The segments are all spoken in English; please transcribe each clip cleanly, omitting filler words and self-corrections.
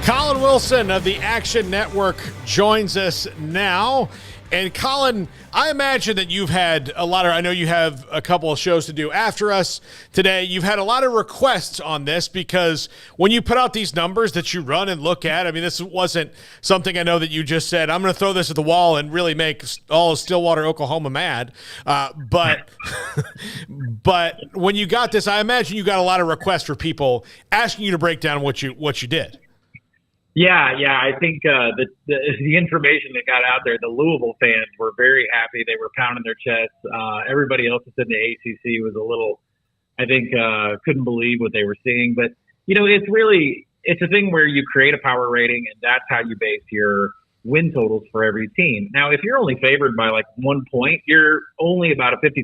Collin Wilson of the Action Network joins us now. And Collin, I imagine that you've had I know you have a couple of shows to do after us today. You've had a lot of requests on this because when you put out these numbers that you run and look at, I mean, this wasn't something I know that you just said, I'm going to throw this at the wall and really make all of Stillwater, Oklahoma mad. But when you got this, I imagine you got a lot of requests for people asking you to break down what you did. Yeah. I think the information that got out there, the Louisville fans were very happy. They were pounding their chests. Everybody else that's in the ACC was a little, I think, couldn't believe what they were seeing. But, it's a thing where you create a power rating, and that's how you base your win totals for every team. Now, if you're only favored by like 1 point, you're only about a 53%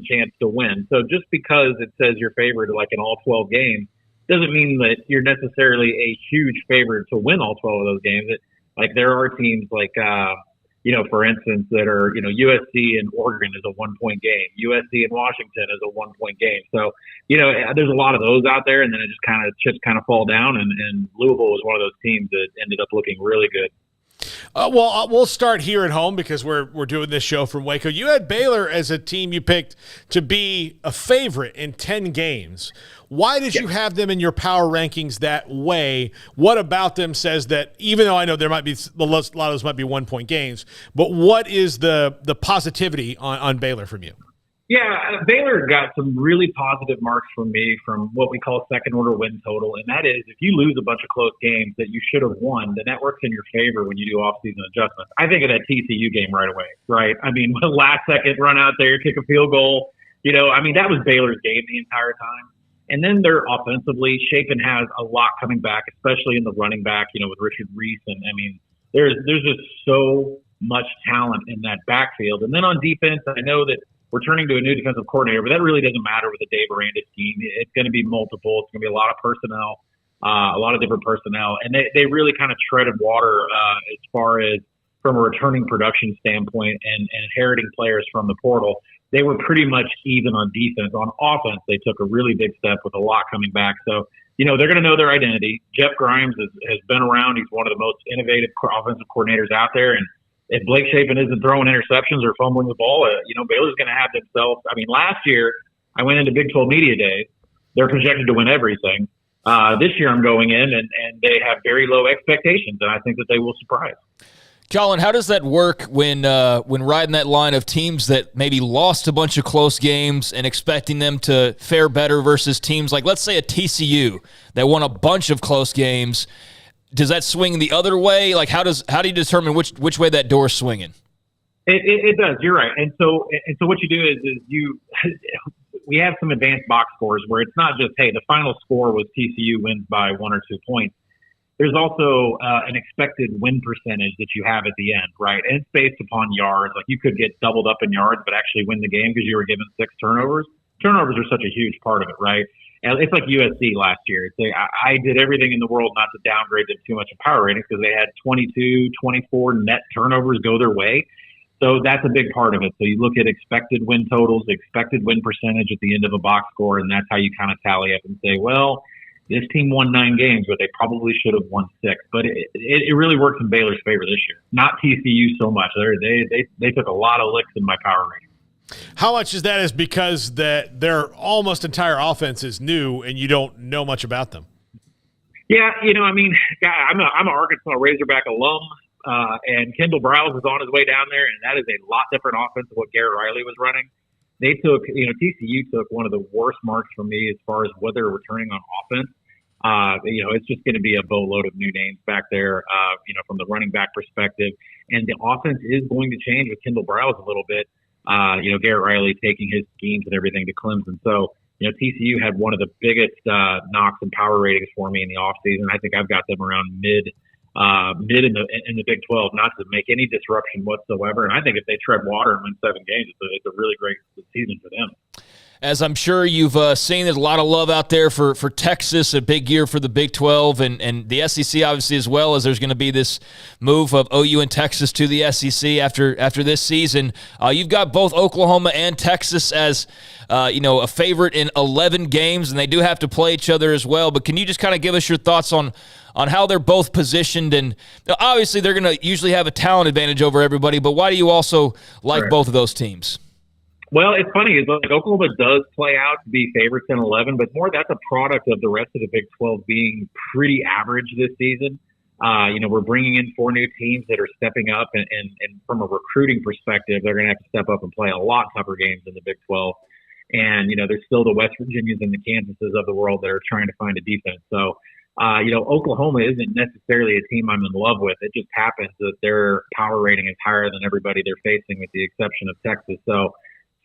chance to win. So just because it says you're favored like in all 12 games, doesn't mean that you're necessarily a huge favorite to win all 12 of those games. There are teams like, for instance, that are, USC and Oregon is a 1 point game. USC and Washington is a 1 point game. So, there's a lot of those out there, and then it just chips fall down. And Louisville was one of those teams that ended up looking really good. We'll start here at home because we're doing this show from Waco. You had Baylor as a team you picked to be a favorite in 10 games. Why did you have them in your power rankings that way? What about them says that, even though I know there might be a lot of those might be 1 point games, but what is the positivity on Baylor from you? Yeah, Baylor got some really positive marks from me from what we call second order win total. And that is, if you lose a bunch of close games that you should have won, then that works in your favor when you do off-season adjustments. I think of that TCU game right away, right? I mean, last second run out there, kick a field goal. That was Baylor's game the entire time. And then they're offensively, Shapen has a lot coming back, especially in the running back, with Richard Reese. And there's just so much talent in that backfield. And then on defense, I know that we're turning to a new defensive coordinator, but that really doesn't matter with the Dave Aranda team. It's going to be multiple. It's going to be a lot of personnel, a lot of different personnel. And they really kind of treaded water as far as from a returning production standpoint and inheriting players from the portal. They were pretty much even on defense. On offense, they took a really big step with a lot coming back. So, they're going to know their identity. Jeff Grimes has been around. He's one of the most innovative offensive coordinators out there. And if Blake Shapen isn't throwing interceptions or fumbling the ball, Baylor's going to have themselves. Last year I went into Big 12 Media Days. They're projected to win everything. This year I'm going in and they have very low expectations, and I think that they will surprise. Collin, how does that work when riding that line of teams that maybe lost a bunch of close games and expecting them to fare better versus teams like, let's say, a TCU that won a bunch of close games? Does that swing the other way? Like, how do you determine which way that door is swinging? It does. You're right. And so what you do is we have some advanced box scores where it's not just, hey, the final score was TCU wins by 1 or 2 points. There's also an expected win percentage that you have at the end, right? And it's based upon yards. Like, you could get doubled up in yards, but actually win the game because you were given 6 turnovers. Turnovers are such a huge part of it, right? And it's like USC last year. I did everything in the world not to downgrade them too much in power ratings because they had 22, 24 net turnovers go their way. So that's a big part of it. So you look at expected win totals, expected win percentage at the end of a box score, and that's how you kind of tally up and say, well, this team won 9 games, but they probably should have won 6. But it really works in Baylor's favor this year. Not TCU so much. They took a lot of licks in my power rating. How much is that is because their almost entire offense is new and you don't know much about them? Yeah, I'm an Arkansas Razorback alum, and Kendall Browse is on his way down there, and that is a lot different offense than what Garrett Riley was running. They took, TCU took one of the worst marks from me as far as what they're returning on offense. It's just going to be a boatload of new names back there, from the running back perspective. And the offense is going to change with Kendall Browse a little bit. Garrett Riley taking his schemes and everything to Clemson. So, TCU had one of the biggest knocks and power ratings for me in the offseason. I think I've got them around mid in the Big 12, not to make any disruption whatsoever. And I think if they tread water and win 7 games, it's a really great season for them. As I'm sure you've seen, there's a lot of love out there for Texas, a big year for the Big 12, and the SEC obviously as well, as there's going to be this move of OU and Texas to the SEC after this season. You've got both Oklahoma and Texas as a favorite in 11 games, and they do have to play each other as well. But can you just kind of give us your thoughts on how they're both positioned? And obviously they're going to usually have a talent advantage over everybody, but why do you also like both of those teams? Well, it's funny. Like Oklahoma does play out to be favorites in 11, but more that's a product of the rest of the Big 12 being pretty average this season. We're bringing in 4 new teams that are stepping up, and from a recruiting perspective, they're going to have to step up and play a lot tougher games in the Big 12. And, there's still the West Virginias and the Kansases of the world that are trying to find a defense. So, Oklahoma isn't necessarily a team I'm in love with. It just happens that their power rating is higher than everybody they're facing, with the exception of Texas. So,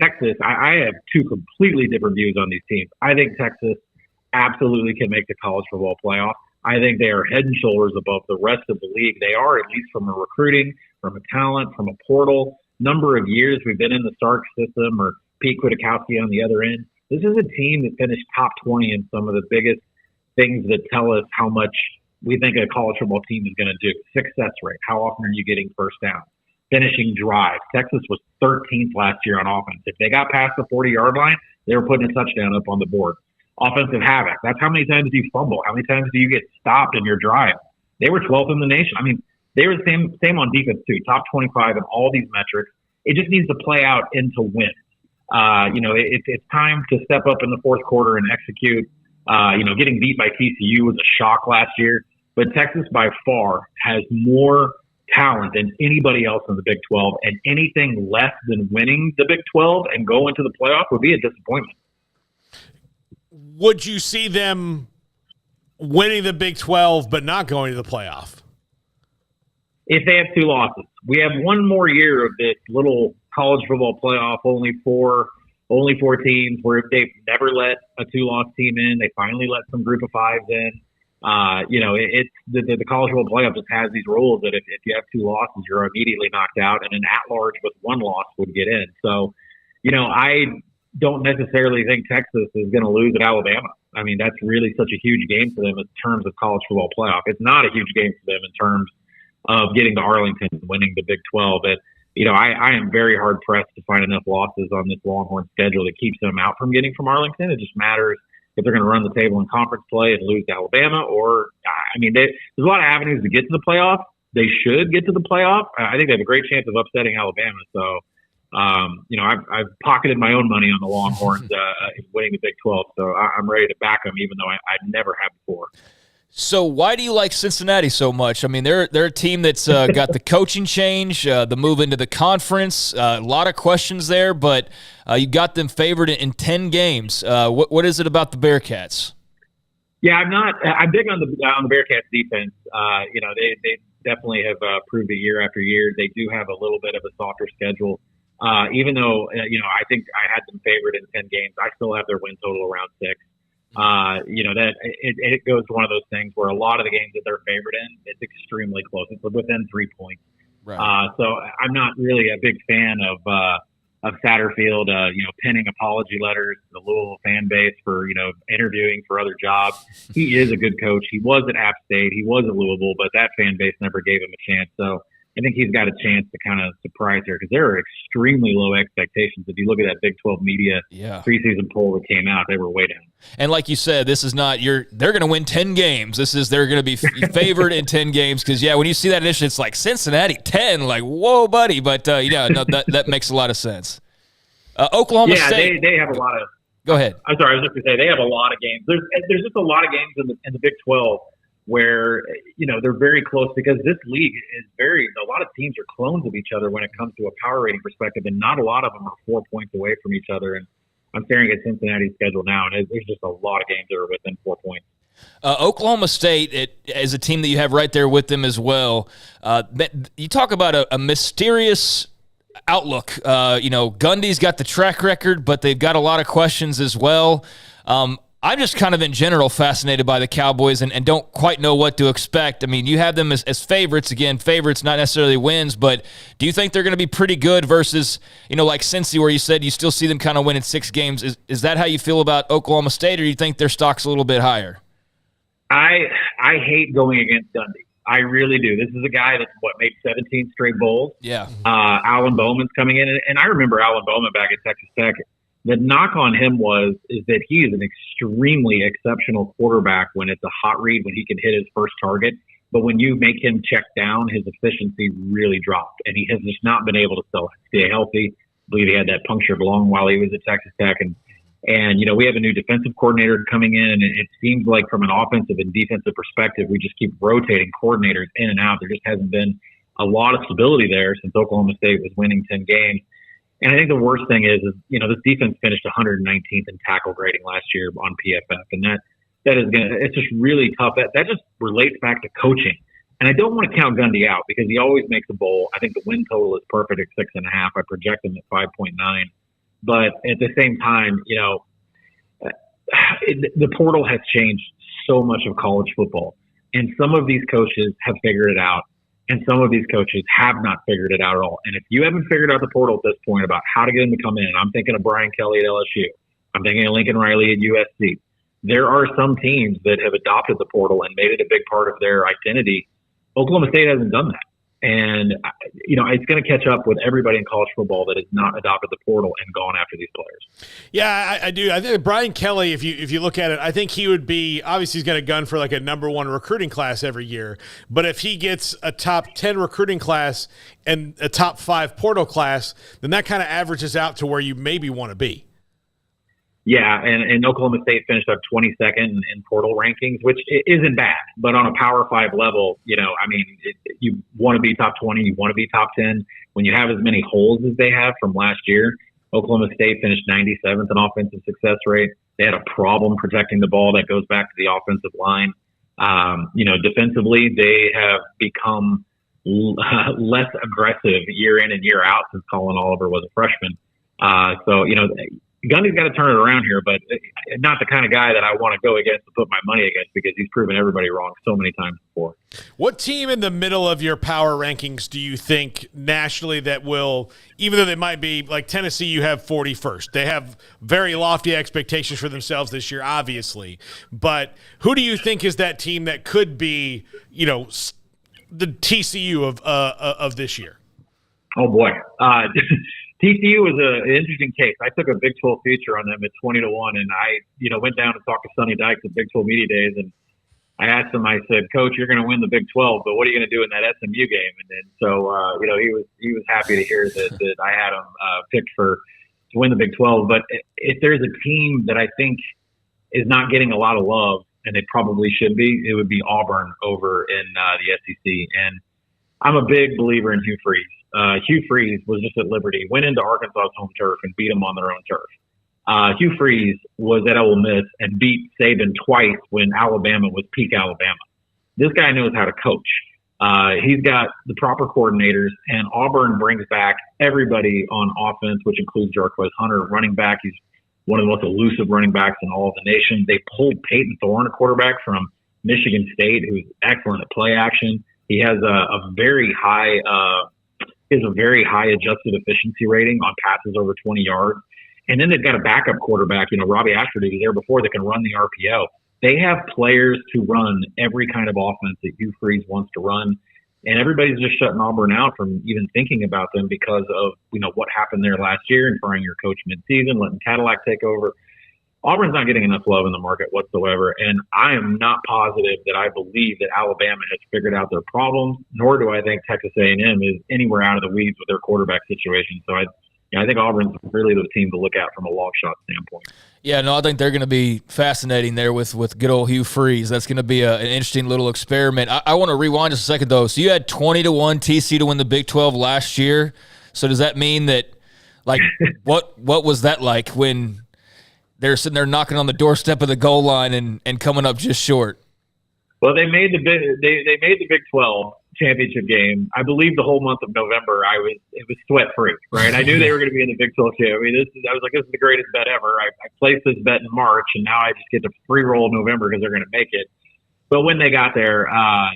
Texas, I have 2 completely different views on these teams. I think Texas absolutely can make the college football playoff. I think they are head and shoulders above the rest of the league. They are, at least from a recruiting, from a talent, from a portal number of years we've been in the Stark system, or Pete Kwiatkowski on the other end. This is a team that finished top 20 in some of the biggest things that tell us how much we think a college football team is going to do. Success rate. How often are you getting first down? Finishing drive. Texas was 13th last year on offense. If they got past the 40-yard line, they were putting a touchdown up on the board. Offensive havoc. That's how many times do you fumble? How many times do you get stopped in your drive? They were 12th in the nation. I mean, they were the same on defense too. Top 25 in all these metrics. It just needs to play out into wins. It's time to step up in the fourth quarter and execute. Getting beat by TCU was a shock last year, but Texas by far has more talent than anybody else in the Big 12, and anything less than winning the Big 12 and go into the playoff would be a disappointment. Would you see them winning the Big 12 but not going to the playoff? If they have 2 losses. We have one more year of this little college football playoff, only four teams, where they've never let a 2-loss team in. They finally let some group of 5s in. It's the college football playoff just has these rules that if you have 2 losses, you're immediately knocked out, and an at-large with 1 loss would get in. So, I don't necessarily think Texas is going to lose at Alabama. I mean, that's really such a huge game for them in terms of college football playoff. It's not a huge game for them in terms of getting to Arlington and winning the Big 12. But, I am very hard-pressed to find enough losses on this Longhorn schedule that keeps them out from getting from Arlington. It just matters if they're going to run the table in conference play and lose to Alabama, or, there's a lot of avenues to get to the playoff. They should get to the playoff. I think they have a great chance of upsetting Alabama. So, I've pocketed my own money on the Longhorns winning the Big 12. So I'm ready to back them, even though I never have before. So why do you like Cincinnati so much? I mean, they're a team that's got the coaching change, the move into the conference, a lot of questions there, but you got them favored in 10 games. What is it about the Bearcats? Yeah, I'm big on the Bearcats defense. They definitely have proved it year after year. They do have a little bit of a softer schedule. Even though, I think I had them favored in 10 games, I still have their win total around 6. That it goes to one of those things where a lot of the games that they're favored in, it's extremely close. It's within 3 points. Right. So I'm not really a big fan of Satterfield, penning apology letters to the Louisville fan base for, interviewing for other jobs. He is a good coach. He was at App State. He was at Louisville, but that fan base never gave him a chance. So I think he's got a chance to kind of surprise here, because there are extremely low expectations. If you look at that Big 12 media preseason poll that came out, they were way down. And like you said, this is not they're going to win 10 games. They're going to be favored in 10 games, because, when you see that initially, it's like Cincinnati 10, like, whoa, buddy. But, that makes a lot of sense. Oklahoma State. They have a lot of – Go ahead. I'm sorry, I was just going to say they have a lot of games. There's just a lot of games in the Big 12 where, they're very close, because this league is a lot of teams are clones of each other when it comes to a power rating perspective, and not a lot of them are 4 points away from each other. And I'm staring at Cincinnati's schedule now, and there's just a lot of games that are within 4 points. Oklahoma State is a team that you have right there with them as well. You talk about a mysterious outlook. Gundy's got the track record, but they've got a lot of questions as well. I'm just kind of in general fascinated by the Cowboys and don't quite know what to expect. I mean, you have them as favorites. Again, favorites, not necessarily wins, but do you think they're going to be pretty good versus, like Cincy, where you said you still see them kind of winning 6 games? Is that how you feel about Oklahoma State, or do you think their stock's a little bit higher? I hate going against Gundy. I really do. This is a guy that's made 17 straight bowls. Yeah. Alan Bowman's coming in, and I remember Alan Bowman back at Texas Tech. The knock on him is that he is an extremely exceptional quarterback when it's a hot read, when he can hit his first target. But when you make him check down, his efficiency really dropped, and he has just not been able to stay healthy. I believe he had that punctured lung while he was at Texas Tech, and we have a new defensive coordinator coming in, and it seems like from an offensive and defensive perspective, we just keep rotating coordinators in and out. There just hasn't been a lot of stability there since Oklahoma State was winning 10 games. And I think the worst thing is this defense finished 119th in tackle grading last year on PFF, and it's just really tough. That just relates back to coaching. And I don't want to count Gundy out because he always makes a bowl. I think the win total is perfect at 6.5. I project him at 5.9. But at the same time, the portal has changed so much of college football. And some of these coaches have figured it out, and some of these coaches have not figured it out at all. And if you haven't figured out the portal at this point about how to get them to come in, I'm thinking of Brian Kelly at LSU. I'm thinking of Lincoln Riley at USC. There are some teams that have adopted the portal and made it a big part of their identity. Oklahoma State hasn't done that. And, it's going to catch up with everybody in college football that has not adopted the portal and gone after these players. Yeah, I do. I think Brian Kelly, if you look at it, I think he would be – obviously he's going to gun for like a number 1 recruiting class every year. But if he gets a top 10 recruiting class and a top 5 portal class, then that kind of averages out to where you maybe want to be. Yeah, and Oklahoma State finished up 22nd in portal rankings, which isn't bad. But on a Power 5 level, you want to be top 20, you want to be top 10. When you have as many holes as they have from last year, Oklahoma State finished 97th in offensive success rate. They had a problem protecting the ball that goes back to the offensive line. Defensively, they have become less aggressive year in and year out since Colin Oliver was a freshman. Gundy's got to turn it around here, but not the kind of guy that I want to go against and put my money against because he's proven everybody wrong so many times before. What team in the middle of your power rankings do you think nationally that will, even though they might be like Tennessee, you have 41st. They have very lofty expectations for themselves this year, obviously. But who do you think is that team that could be, the TCU of this year? Oh, boy. TCU was an interesting case. I took a Big 12 feature on them at 20-1, and I, went down and talked to Sonny Dykes at Big 12 Media Days, and I asked him, I said, Coach, you're going to win the Big 12, but what are you going to do in that SMU game? And then he was happy to hear that I had him picked to win the Big 12. But if there's a team that I think is not getting a lot of love, and they probably should be, it would be Auburn over in the SEC. And I'm a big believer in Hugh Freeze. Hugh Freeze was just at Liberty, went into Arkansas's home turf and beat them on their own turf. Hugh Freeze was at Ole Miss and beat Saban twice when Alabama was peak Alabama. This guy knows how to coach. He's got the proper coordinators, and Auburn brings back everybody on offense, which includes Jarquez Hunter, running back. He's one of the most elusive running backs in all of the nation. They pulled Peyton Thorne, a quarterback from Michigan State, who's excellent at play action. He has a very high adjusted efficiency rating on passes over 20 yards. And then they've got a backup quarterback, Robbie Ashford, who was there before, that can run the RPO. They have players to run every kind of offense that Hugh Freeze wants to run. And everybody's just shutting Auburn out from even thinking about them because of, what happened there last year and firing your coach midseason, letting Cadillac take over. Auburn's not getting enough love in the market whatsoever, and I am not positive that I believe that Alabama has figured out their problems, nor do I think Texas A&M is anywhere out of the weeds with their quarterback situation. So I think Auburn's really the team to look at from a long shot standpoint. Yeah, no, I think they're going to be fascinating there with good old Hugh Freeze. That's going to be an interesting little experiment. I want to rewind just a second, though. So you had 20-1 TC to win the Big 12 last year. So does that mean that, what was that like when – they're sitting there knocking on the doorstep of the goal line and coming up just short? Well, they made the Big 12 championship game, I believe the whole month of November, it was sweat free, right? I knew they were going to be in the Big 12 championship. I mean, I was like, this is the greatest bet ever. I placed this bet in March, and now I just get to free roll November because they're going to make it. But when they got there,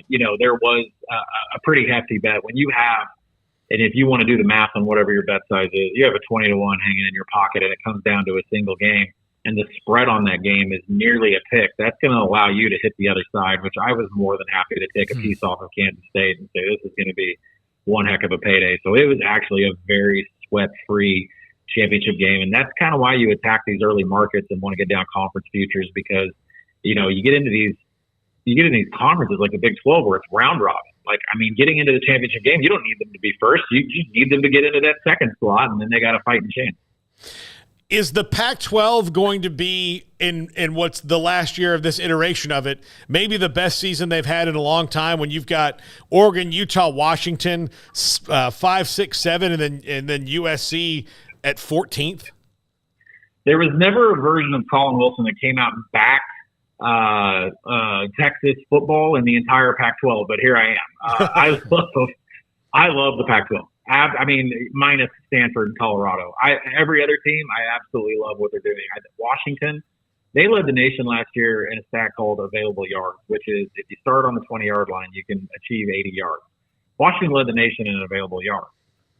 there was a pretty hefty bet. When you have, and if you want to do the math on whatever your bet size is, you have a 20-1 hanging in your pocket, and it comes down to a single game, and the spread on that game is nearly a pick. That's going to allow you to hit the other side, which I was more than happy to take a piece off of Kansas State and say this is going to be one heck of a payday. So it was actually a very sweat-free championship game, and that's kind of why you attack these early markets and want to get down conference futures because you get into these conferences like the Big 12 where it's round robin. Like, I mean, getting into the championship game, you don't need them to be first. You need them to get into that second slot, and then they got a fighting chance. Is the Pac-12 going to be in what's the last year of this iteration of it, maybe the best season they've had in a long time when you've got Oregon, Utah, Washington, 5, 6, 7, and then USC at 14th? There was never a version of Collin Wilson that came out and backed Texas football in the entire Pac-12, but here I am. I love the Pac-12. I mean, minus Stanford and Colorado. Every other team, I absolutely love what they're doing. Washington, they led the nation last year in a stat called available yards, which is if you start on the 20-yard line, you can achieve 80 yards. Washington led the nation in available yards.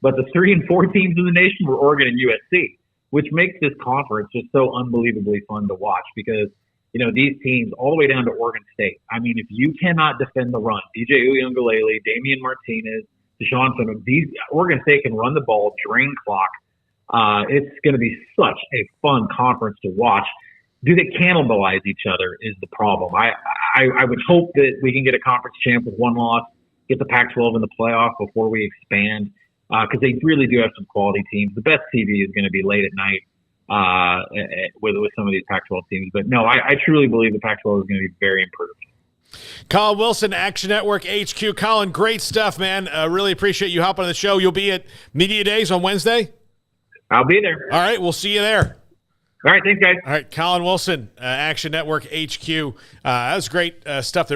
But the 3 and 4 teams in the nation were Oregon and USC, which makes this conference just so unbelievably fun to watch because these teams, all the way down to Oregon State. I mean, if you cannot defend the run, DJ Uyunglele, Damian Martinez, Deshaun Finham, Oregon State can run the ball, drain clock. It's going to be such a fun conference to watch. Do they cannibalize each other is the problem. I would hope that we can get a conference champ with one loss, get the Pac-12 in the playoff before we expand because they really do have some quality teams. The best TV is going to be late at night. With some of these Pac-12 teams. But no, I truly believe the Pac-12 is going to be very improved. Collin Wilson, Action Network HQ. Collin, great stuff, man. Really appreciate you hopping on the show. You'll be at Media Days on Wednesday? I'll be there. All right, we'll see you there. All right, thanks, guys. All right, Collin Wilson, Action Network HQ. That was great stuff there.